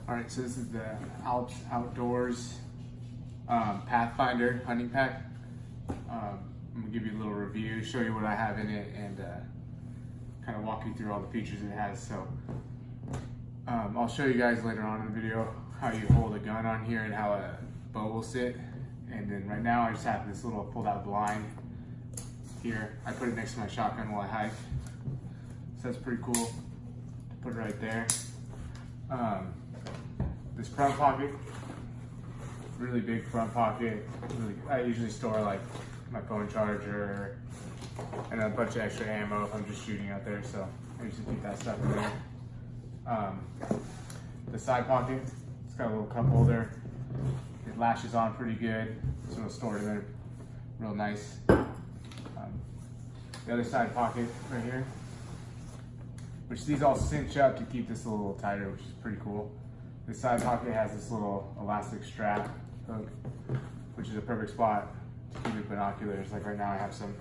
All right, so this is the Alps Outdoorz Pathfinder hunting pack. I'm gonna give you a little review, show you what I have in it, and kind of walk you through all the features it has. So I'll show you guys later on in the video how you hold a gun on here and how a bow will sit. And then right now I just have this little pulled out blind here. I put it next to my shotgun while I hike. So that's pretty cool to put it right there. This front pocket, really big front pocket. I usually store like my phone charger and a bunch of extra ammo if I'm just shooting out there, so I usually keep that stuff in there. The side pocket, it's got a little cup holder. It lashes on pretty good, so it'll store it in there real nice. The other side pocket right here, which these all cinch up to keep this a little tighter, which is pretty cool. This side pocket has this little elastic strap hook, which is a perfect spot to keep your binoculars. Like right now I have some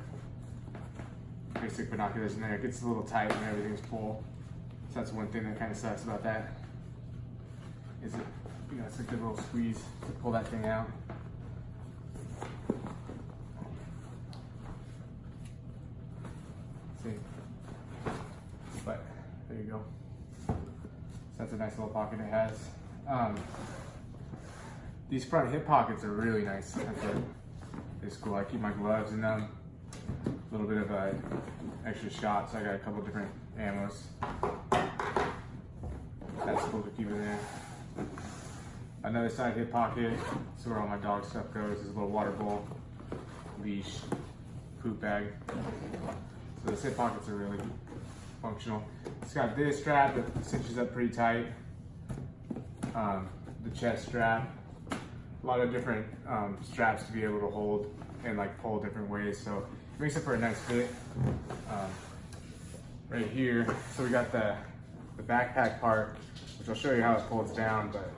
basic binoculars in there. It gets a little tight when everything's full. So that's one thing that kind of sucks about that. Is it, it's a good little squeeze to pull that thing out. See? But there you go. So that's a nice little pocket it has. These front hip pockets are really nice. It's cool. I keep my gloves in them. A little bit of a extra shot, so I got a couple different ammos. That's cool to keep in there. Another side hip pocket, so where all my dog stuff goes, is a little water bowl, leash, poop bag. So the hip pockets are really functional. It's got this strap that cinches up pretty tight. The chest strap, a lot of different straps to be able to hold and like pull different ways, so it makes it for a nice fit. Right here, so we got the backpack part, which I'll show you how it pulls down, but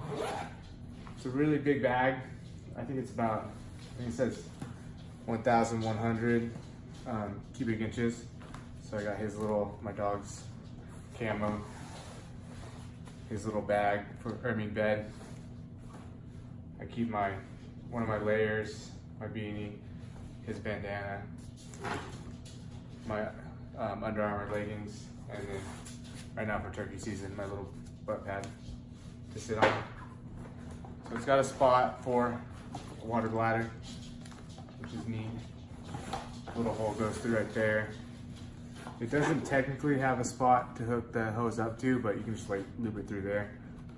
it's a really big bag. I think it's about, I think it says 1,100 cubic inches. So I got my dog's camo, his little bag bed. I keep one of my layers, my beanie, his bandana, my Under Armour leggings, and then right now for turkey season, my little butt pad to sit on. So it's got a spot for a water bladder, which is neat. A little hole goes through right there. It doesn't technically have a spot to hook the hose up to, but you can just like loop it through there.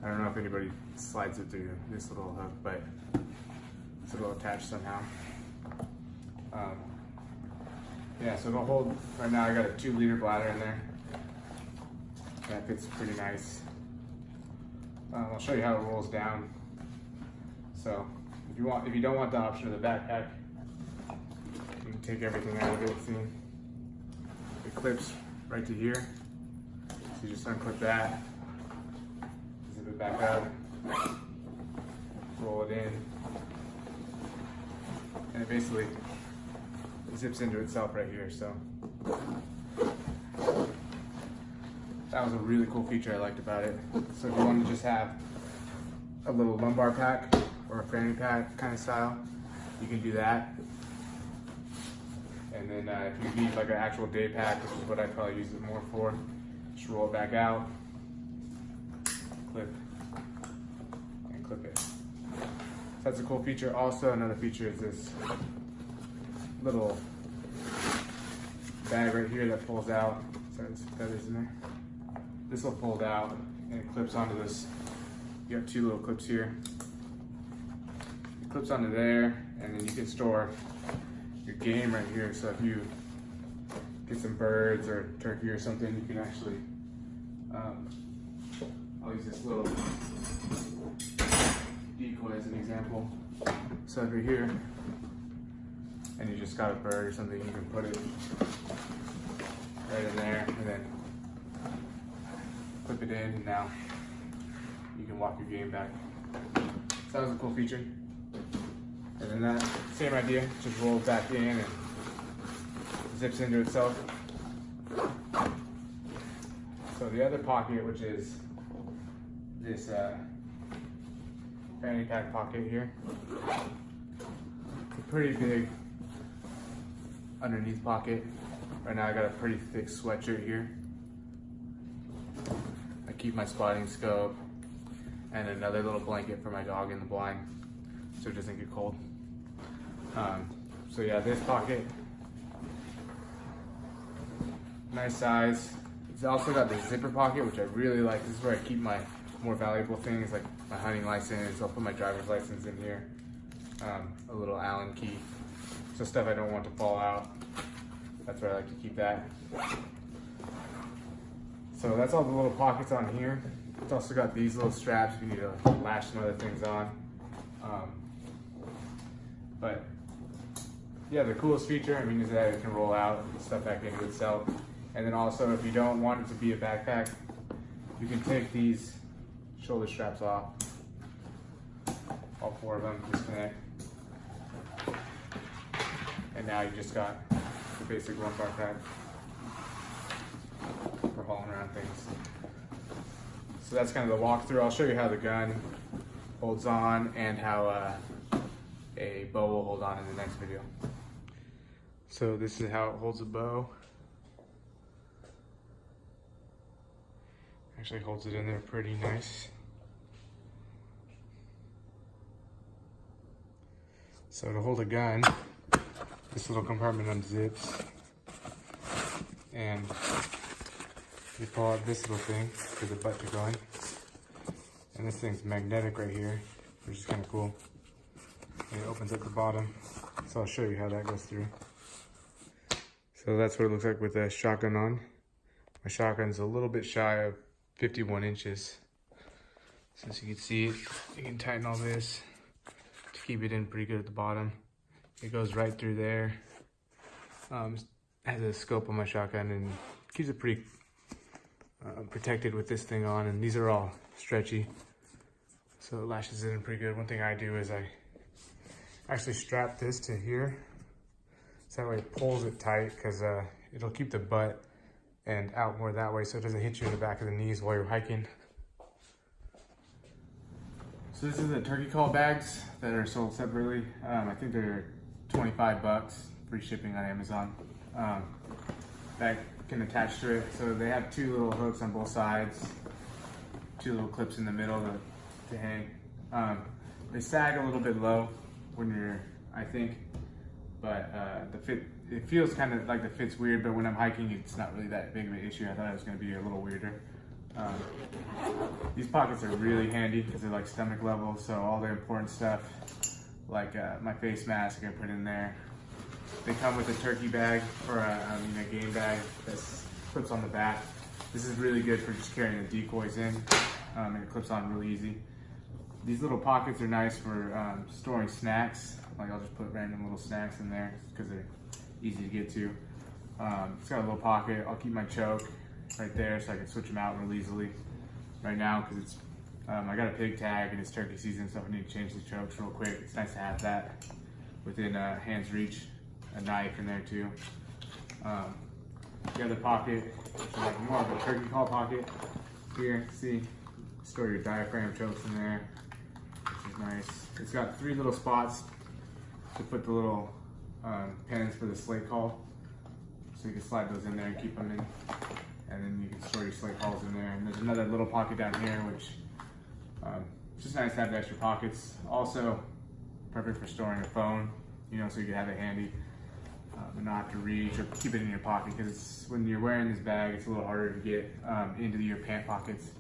I don't know if anybody slides it through this little hook, but it's a little attached somehow. Yeah, so it'll hold, right now I got a 2-liter bladder in there. That fits pretty nice. I'll show you how it rolls down. So if you don't want the option of the backpack, you can take everything out of it. See, it clips right to here. So you just unclip that, zip it back up, roll it in, and it basically zips into itself right here. So that was a really cool feature I liked about it. So if you want to just have a little lumbar pack or a fanny pack kind of style, you can do that. And then if you need like an actual day pack, which is what I probably use it more for, just roll it back out, clip, and clip it. So that's a cool feature. Also, another feature is this little bag right here that pulls out. Sorry, there's some feathers in there. This will fold out and it clips onto this. You got 2 little clips here. It clips onto there, and then you can store your game right here. So if you get some birds or turkey or something, you can actually, I'll use this little decoy as an example. So if you're here and you just got a bird or something, you can put it right in there and then clip it in, and now you can walk your game back. So that was a cool feature. And then that same idea, just rolls back in and zips into itself. So the other pocket, which is this fanny pack pocket here. It's a pretty big underneath pocket. Right now I got a pretty thick sweatshirt here. I keep my spotting scope and another little blanket for my dog in the blind so it doesn't get cold. So yeah, this pocket, nice size. It's also got the zipper pocket, which I really like. This is where I keep my more valuable things like my hunting license. I'll put my driver's license in here. A little Allen key. So stuff I don't want to fall out. That's where I like to keep that. So that's all the little pockets on here. It's also got these little straps if you need to lash some other things on. But yeah, the coolest feature, I mean, is that it can roll out and stuff back into itself. And then also, if you don't want it to be a backpack, you can take these shoulder straps off. All four of them disconnect. And now you just got the basic lumbar pack for hauling around things. So that's kind of the walkthrough. I'll show you how the gun holds on and how a bow will hold on in the next video. So this is how it holds a bow. Actually holds it in there pretty nice. So to hold a gun, this little compartment unzips and you pull out this little thing for the butt to go in. And this thing's magnetic right here, which is kind of cool. And it opens at the bottom. So I'll show you how that goes through. So that's what it looks like with a shotgun on. My shotgun's a little bit shy of 51 inches. So as you can see, you can tighten all this to keep it in pretty good at the bottom. It goes right through there. Has a scope on my shotgun and keeps it pretty protected with this thing on. And these are all stretchy, so it lashes it in pretty good. One thing I do is I actually strap this to here, so that way it pulls it tight, because it'll keep the butt and out more that way, so it doesn't hit you in the back of the knees while you're hiking. So this is the turkey call bags that are sold separately. I think they're 25 bucks, free shipping on Amazon. Bag can attach to it. So they have two little hooks on both sides, two little clips in the middle to hang. They sag a little bit low when you're, I think, but the fit, it feels kind of like the fit's weird, but when I'm hiking, it's not really that big of an issue. I thought it was going to be a little weirder. These pockets are really handy because they're like stomach level, so all the important stuff, like my face mask, I put in there. They come with a turkey bag, or a game bag that clips on the back. This is really good for just carrying the decoys in, and it clips on really easy. These little pockets are nice for storing snacks. Like I'll just put random little snacks in there because they're easy to get to. It's got a little pocket. I'll keep my choke right there so I can switch them out real easily. Right now, because it's I got a pig tag and it's turkey season, so if I need to change the chokes real quick, it's nice to have that within hand's reach. A knife in there too. The other pocket, which is like more of a turkey call pocket. Here, see, store your diaphragm chokes in there, which is nice. It's got 3 little spots to put the little pens for the slate call. So you can slide those in there and keep them in. And then you can store your slate calls in there. And there's another little pocket down here, which it's just nice to have the extra pockets. Also, perfect for storing a phone, you know, so you can have it handy. And not have to reach or keep it in your pocket, because when you're wearing this bag, it's a little harder to get into your pant pockets.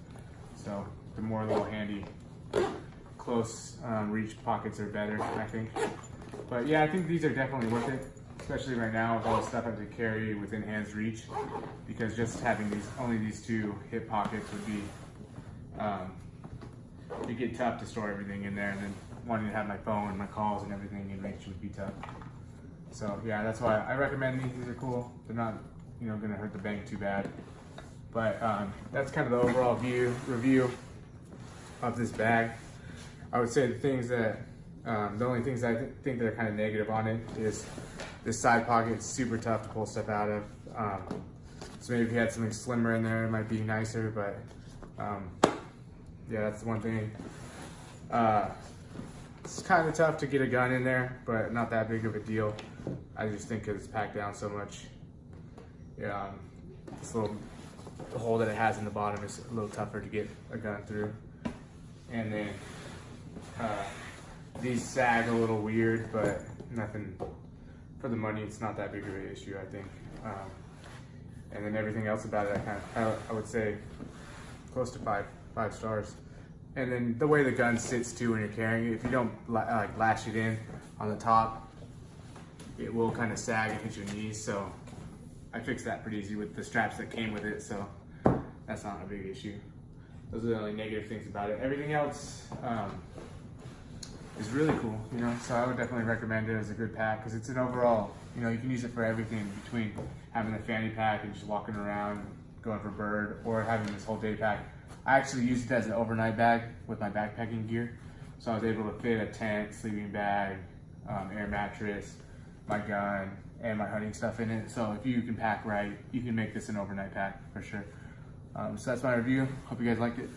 So the more little handy, close reach pockets are better, I think. But yeah, I think these are definitely worth it, especially right now with all the stuff I have to carry within hand's reach, because just having only these 2 hip pockets would be, it'd get tough to store everything in there, and then wanting to have my phone and my calls and everything in reach would be tough. So yeah, that's why I recommend these. These are cool. They're not, you know, gonna hurt the bank too bad. But that's kind of the overall review of this bag. I would say the things that, the only things I think that are kind of negative on it is this side pocket is super tough to pull stuff out of. So maybe if you had something slimmer in there, it might be nicer. But yeah, that's the one thing. It's kind of tough to get a gun in there, but not that big of a deal. I just think it's packed down so much. Yeah, this little hole that it has in the bottom is a little tougher to get a gun through. And then these sag a little weird, but nothing for the money. It's not that big of an issue, I think. And then everything else about it, I would say close to five stars. And then the way the gun sits too when you're carrying it, if you don't like latch it in on the top, it will kind of sag and hit your knees. So I fixed that pretty easy with the straps that came with it. So that's not a big issue. Those are the only negative things about it. Everything else is really cool, you know. So I would definitely recommend it as a good pack because it's an overall, you know, you can use it for everything between having the fanny pack and just walking around, going for bird, or having this whole day pack. I actually used it as an overnight bag with my backpacking gear. So I was able to fit a tent, sleeping bag, air mattress, my gun, and my hunting stuff in it. So if you can pack right, you can make this an overnight pack for sure. So that's my review. Hope you guys liked it.